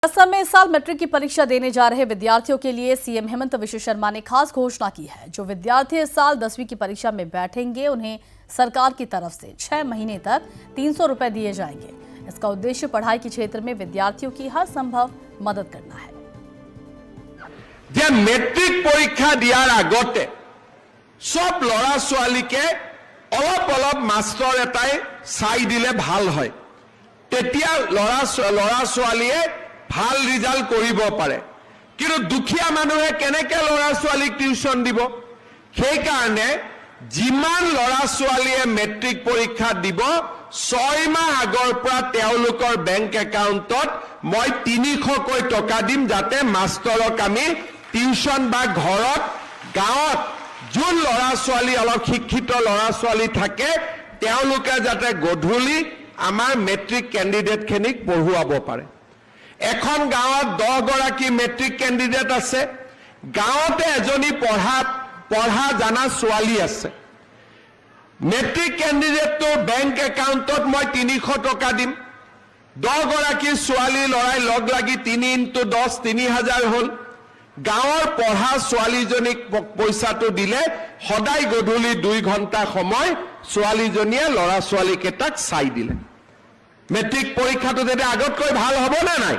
असम में इस साल मैट्रिक की परीक्षा देने जा रहे विद्यार्थियों के लिए सीएम हेमंत विश्व शर्मा ने खास घोषणा की है। जो विद्यार्थी इस साल 10वीं की परीक्षा में बैठेंगे उन्हें सरकार की तरफ से 6 महीने तक 300 रुपए दिए जाएंगे। इसका उद्देश्य पढ़ाई के क्षेत्र में विद्यार्थियों की हर संभव मदद करना है। मैट्रिक परीक्षा दियार आगते सब लड़ा छोवालीके अलप अलप मास्टर एटाई चाई दिले भाल हय, तेतिया लड़ा छोवालीए ভাল ৰিজাল্ট কৰিব পাৰে। কিন্তু দুখীয়া মানুহে কেনেকে লৰা ছোৱালীক টিউচন দিব? সেই কাৰণে যিমান লৰা ছোৱালীয়ে মেট্ৰিক পৰীক্ষা দিব 6 মাহ আগৰ পৰা তেওঁলোকৰ বেংক একাউণ্টত মই 300 কৈ টকা দিম, যাতে মাষ্টৰক আমি টিউচন বা ঘৰত গাঁৱত যোন লৰা ছোৱালী অলপ শিক্ষিত লৰা ছোৱালী থাকে তেওঁলোকে যাতে গধূলি আমাৰ মেট্ৰিক কেণ্ডিডেট খিনিক পঢ়ুৱাব পাৰে। এখন গাঁৱত 10 গৰাকী মেট্ৰিক কেণ্ডিডেট আছে, গাঁৱতে এজনী পঢ়া জানা ছোৱালী আছে। মেট্ৰিক কেণ্ডিডেটৰ বেংক একাউণ্টত মই 300 টকা দিম, 10 গৰাকী ছোৱালী লৰাই লগ লাগি 3 × 10 3000 হ'ল। গাঁৱৰ পঢ়া ছোৱালীজনীক পইচাটো দিলে সদায় গধূলি 2 ঘণ্টা সময় ছোৱালীজনীয়ে ল'ৰা ছোৱালীকেইটাক চাই দিলে। মেট্ৰিক পৰীক্ষাটো যেতিয়া আগতকৈ ভাল হ'ব না নাই?